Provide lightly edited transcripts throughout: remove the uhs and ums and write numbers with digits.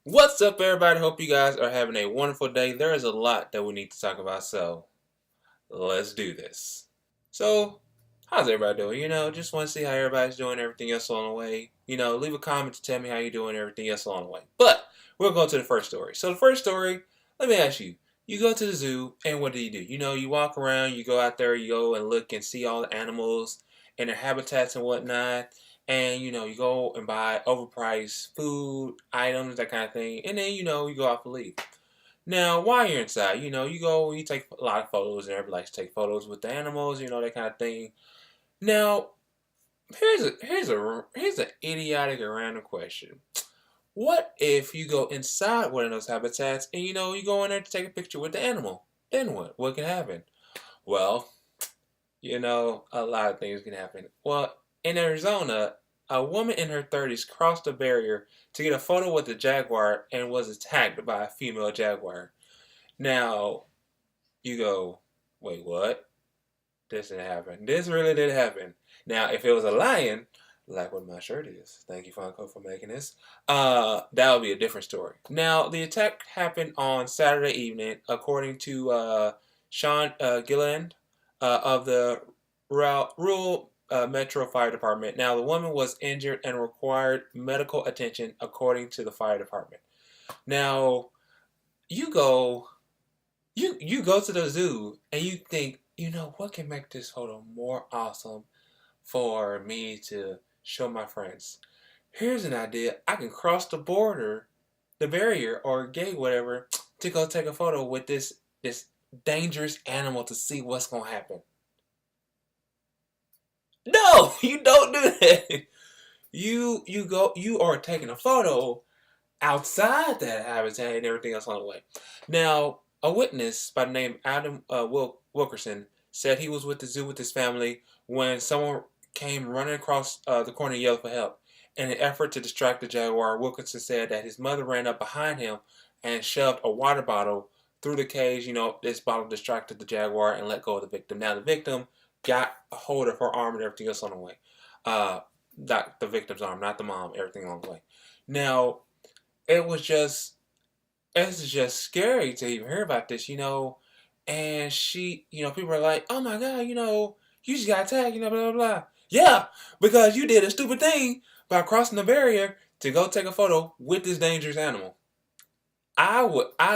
What's up, everybody? Hope you guys are having a wonderful day. There is a lot that we need to talk about, so let's do this. So, how's everybody doing? Just want to see how everybody's doing, everything else along the way. Leave a comment to tell me how you're doing, everything else along the way. But we'll go to the first story. So, the first story, let me ask you. You go to the zoo, and what do? You walk around, you go out there, you go and look and see all the animals and their habitats and whatnot. And you go and buy overpriced food items, that kind of thing, and then you go out and leave. Now, while you're inside, you go, you take a lot of photos, and everybody likes to take photos with the animals, that kind of thing. Now, here's an idiotic or random question. What if you go inside one of those habitats and you go in there to take a picture with the animal? Then what? What can happen? Well, a lot of things can happen. Well, in Arizona, a woman in her 30s crossed a barrier to get a photo with a jaguar and was attacked by a female jaguar. Now, you go, wait, what? This didn't happen. This really did happen. Now, if it was a lion, like what my shirt is, thank you, Funko, for making this, that would be a different story. Now, the attack happened on Saturday evening, according to Sean Gilliland of the rural Metro Fire Department. Now, the woman was injured and required medical attention, according to the fire department. Now, you go, you go to the zoo and you think, what can make this photo more awesome for me to show my friends? Here's an idea. I can cross the border, the barrier or gate, whatever, to go take a photo with this dangerous animal to see what's gonna happen. No, you don't do that. You are taking a photo outside that habitat and everything else on the way. Now, a witness by the name Adam Wilkerson said he was with the zoo with his family when someone came running across the corner and yelled for help. In an effort to distract the jaguar, Wilkerson said that his mother ran up behind him and shoved a water bottle through the cage. This bottle distracted the jaguar and let go of the victim. Now, the victim got a hold of her arm and everything else on the way. Not the victim's arm, not the mom, everything on the way. Now, it's just scary to even hear about this, and people are like, oh my God, you just got attacked, blah, blah, blah. Yeah, because you did a stupid thing by crossing the barrier to go take a photo with this dangerous animal. I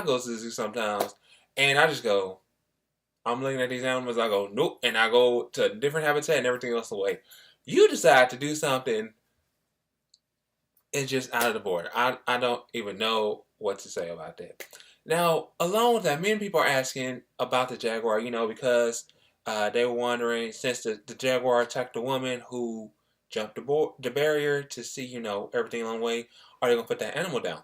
go to the zoo sometimes and I just go, I'm looking at these animals, I go, nope, and I go to a different habitat and everything else away. You decide to do something, it's just out of the border. I don't even know what to say about that. Now, along with that, many people are asking about the jaguar, because they were wondering, since the jaguar attacked the woman who jumped the barrier to see, everything along the way, are they going to put that animal down?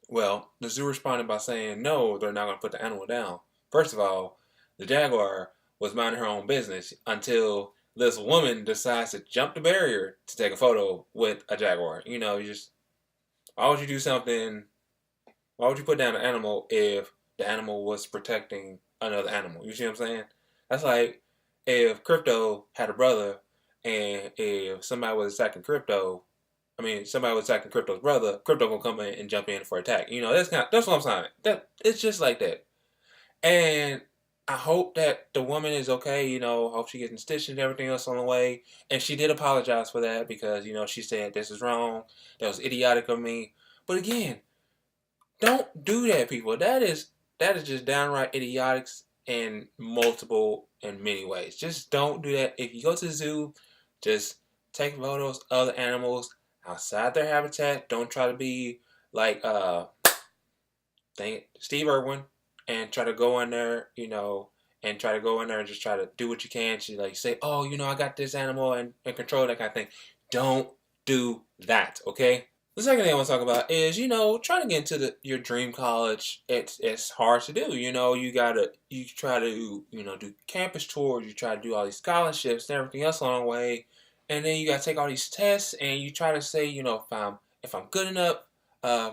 Well, the zoo responded by saying, no, they're not going to put the animal down. First of all, the jaguar was minding her own business until this woman decides to jump the barrier to take a photo with a jaguar. Why would you do something? Why would you put down an animal if the animal was protecting another animal? You see what I'm saying? That's like if Crypto had a brother, and if somebody was attacking somebody was attacking Crypto's brother, Crypto gonna come in and jump in for attack. That's what I'm saying. That it's just like that. And I hope that the woman is okay. Hope she gets stitched and everything else on the way. And she did apologize for that because she said this is wrong. That was idiotic of me. But again, don't do that, people. That is just downright idiotic in many ways. Just don't do that. If you go to the zoo, just take photos of the animals outside their habitat. Don't try to be like Steve Irwin and try to go in there, and try to go in there and just try to do what you can to like say, oh, I got this animal and control that kind of thing. Don't do that, okay? The second thing I want to talk about is, trying to get into your dream college. It's hard to do. You try to do campus tours. You try to do all these scholarships and everything else along the way, and then you got to take all these tests and you try to say, if I'm good enough.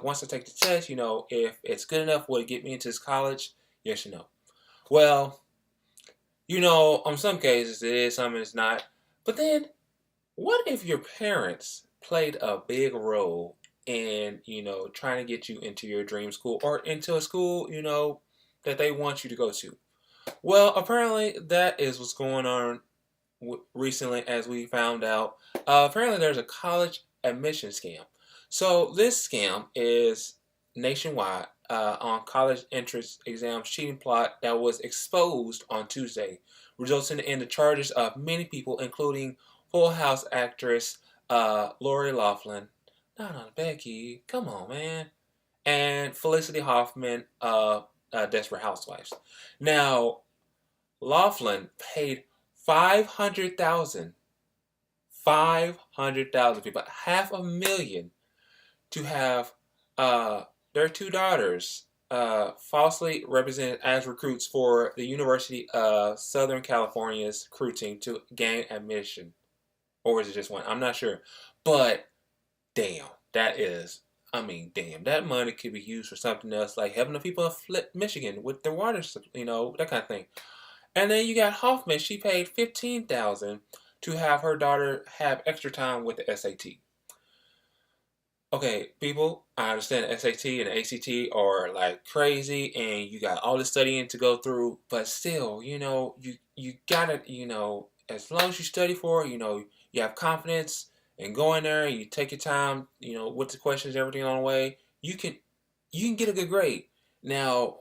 Once I take the test, if it's good enough, will it get me into this college? Yes or no? Well, on some cases it is, some it's not. But then, what if your parents played a big role in, trying to get you into your dream school or into a school, that they want you to go to. Well, apparently that is what's going on recently, as we found out. Apparently there's a college admission scam. So this scam is nationwide on college entrance exams cheating plot that was exposed on Tuesday, resulting in the charges of many people, including Full House actress Lori Loughlin, not Aunt Becky, come on, man, and Felicity Hoffman of Desperate Housewives. Now, Loughlin paid 500,000, 500,000 people, 500,000, to have their two daughters falsely represented as recruits for the University of Southern California's crew team to gain admission. Or is it just one? I'm not sure. But damn, damn, that money could be used for something else, like helping the people in Michigan with their water, that kind of thing. And then you got Hoffman. She paid 15,000 to have her daughter have extra time with the SAT. Okay, people, I understand the SAT and the ACT are like crazy, and you got all this studying to go through. But still, you gotta, as long as you study for it, you have confidence and go in there, you take your time, with the questions, everything on the way, you can get a good grade. Now,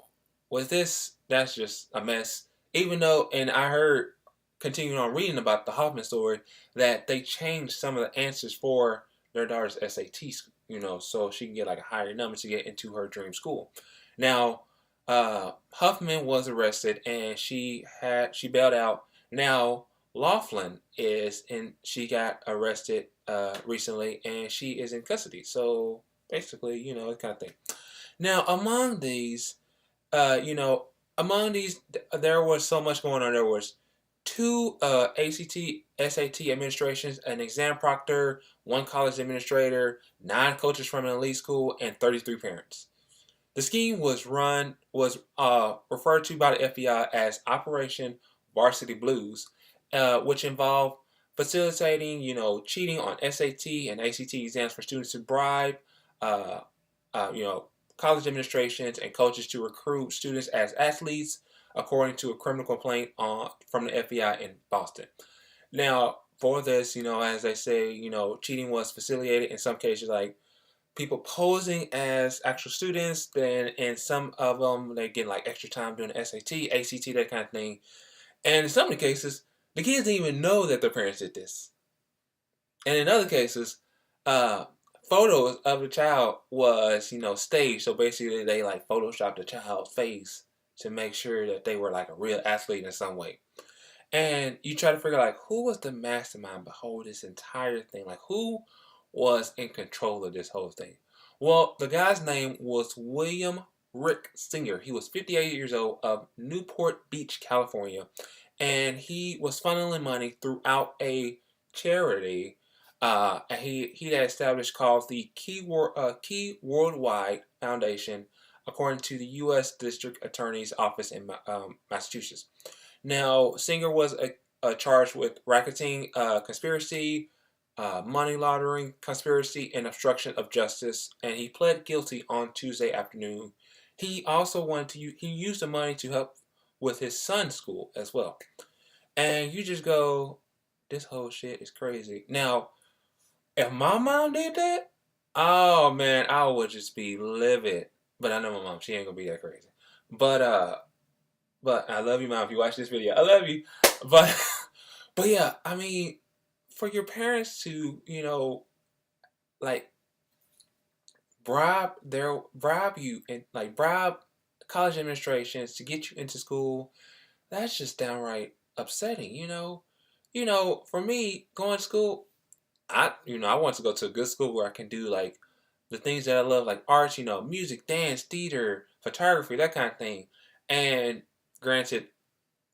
with this, that's just a mess. Even though, and I heard, continuing on reading about the Hoffman story, that they changed some of the answers for their daughter's SAT, so she can get like a higher number to get into her dream school. Now, Huffman was arrested and she bailed out. Now, Loughlin she got arrested recently and she is in custody. So basically, that kind of thing. Now, among these, there was so much going on. There was two ACT, SAT administrations, an exam proctor, one college administrator, 9 coaches from an elite school, and 33 parents. The scheme was referred to by the FBI as Operation Varsity Blues, which involved facilitating, cheating on SAT and ACT exams for students to bribe, uh, uh, you know, college administrations and coaches to recruit students as athletes, according to a criminal complaint from the FBI in Boston. Now, for this, as they say, cheating was facilitated in some cases, like people posing as actual students. Then in some of them, they get like extra time doing the SAT, ACT, that kind of thing. And in some of the cases, the kids didn't even know that their parents did this. And in other cases, uh, photos of the child was, staged. So basically, they like photoshopped the child's face to make sure that they were like a real athlete in some way. And you try to figure out like who was the mastermind behind this entire thing, like who was in control of this whole thing. Well, the guy's name was William Rick Singer. He was 58 years old of Newport Beach, California, and he was funneling money throughout a charity he had established called the Key Worldwide Foundation, according to the U.S. District Attorney's Office in Massachusetts. Now, Singer was charged with racketeering, conspiracy, money laundering, conspiracy, and obstruction of justice, and he pled guilty on Tuesday afternoon. He also he used the money to help with his son's school as well. And you just go, this whole shit is crazy. Now, if my mom did that, oh man, I would just be livid. But I know my mom, she ain't gonna be that crazy. But I love you, mom. If you watch this video, I love you. But but yeah, I mean, for your parents to like bribe you and like bribe college administrations to get you into school, that's just downright upsetting. For me, going to school, I want to go to a good school where I can do like the things that I love, like arts, music, dance, theater, photography, that kind of thing. And granted,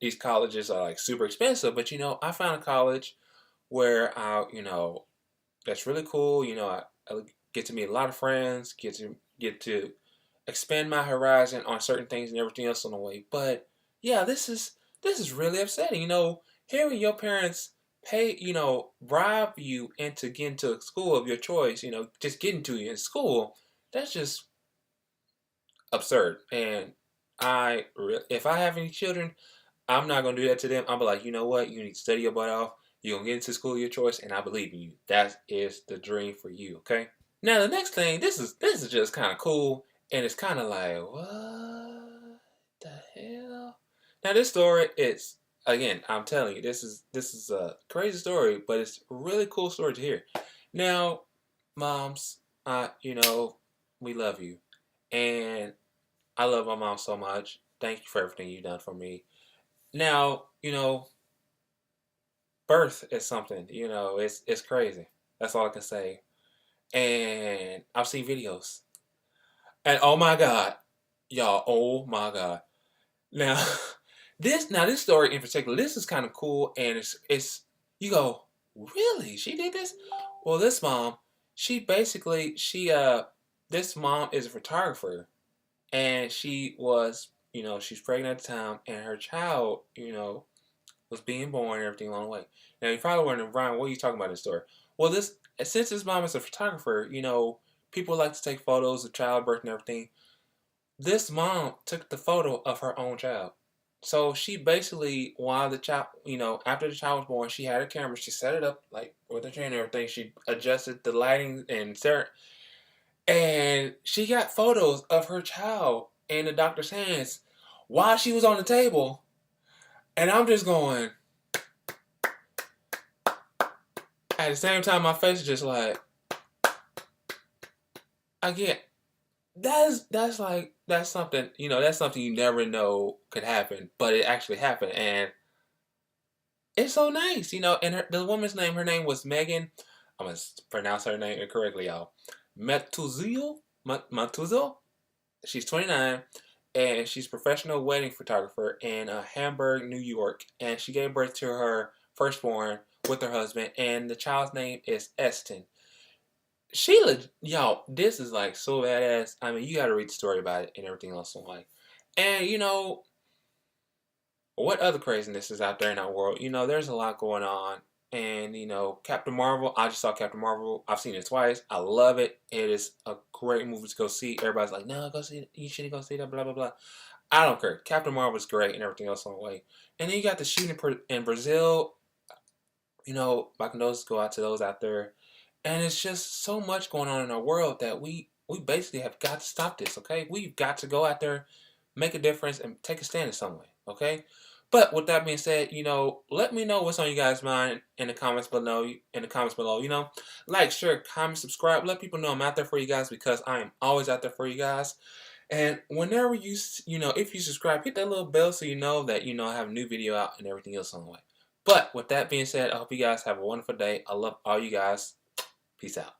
these colleges are like super expensive, but I found a college where that's really cool. I get to meet a lot of friends, get to expand my horizon on certain things and everything else on the way. But yeah, this is really upsetting. Hearing your parents bribe you into getting to a school of your choice, just getting to you in school, that's just absurd. And if I have any children, I'm not gonna do that to them. I'll be like, you know what? You need to study your butt off. You're gonna get into school of your choice, and I believe in you. That is the dream for you. Okay. Now the next thing, this is just kind of cool, and it's kind of like, what the hell? Now this story, it's again, I'm telling you, this is a crazy story, but it's a really cool story to hear. Now, moms, we love you, and I love my mom so much. Thank you for everything you've done for me. Now, birth is something, it's crazy. That's all I can say. And I've seen videos. And oh my God, y'all, oh my God. Now, this story in particular, this is kind of cool, and it's you go, really? She did this? Well, this mom, she basically this mom is a photographer, and she's pregnant at the time, and her child, was being born and everything along the way. Now you're probably wondering, Brian, what are you talking about in this story? Well, since this mom is a photographer, people like to take photos of childbirth and everything. This mom took the photo of her own child. So she basically, while the child, after the child was born, she had her camera. She set it up like with her chain and everything. She adjusted the lighting and she got photos of her child in the doctor's hands while she was on the table. And I'm just going. At the same time, my face is just like, again, that's something, that's something you never know could happen, but it actually happened, and it's so nice, and the woman's name, her name was Megan. I'm gonna pronounce her name incorrectly, y'all. Matuzo. She's 29, and she's a professional wedding photographer in Hamburg, New York, and she gave birth to her firstborn with her husband, and the child's name is Eston. Y'all, this is like so badass. I mean, you got to read the story about it and everything else. Like, and what other craziness is out there in our world? There's a lot going on, and Captain Marvel. I just saw Captain Marvel. I've seen it twice. I love it. It is a great movie to go see. Everybody's like, no, go see it. You shouldn't go see that. Blah blah blah. I don't care. Captain Marvel is great and everything else on the way. And then you got the shooting in Brazil. My condolences go out to those out there. And it's just so much going on in our world that we basically have got to stop this, okay? We've got to go out there, make a difference, and take a stand in some way, okay? But with that being said, let me know what's on you guys' mind in the comments below. Like, share, comment, subscribe. Let people know I'm out there for you guys, because I am always out there for you guys. And whenever if you subscribe, hit that little bell so you know that I have a new video out and everything else on the way. But with that being said, I hope you guys have a wonderful day. I love all you guys. Peace out.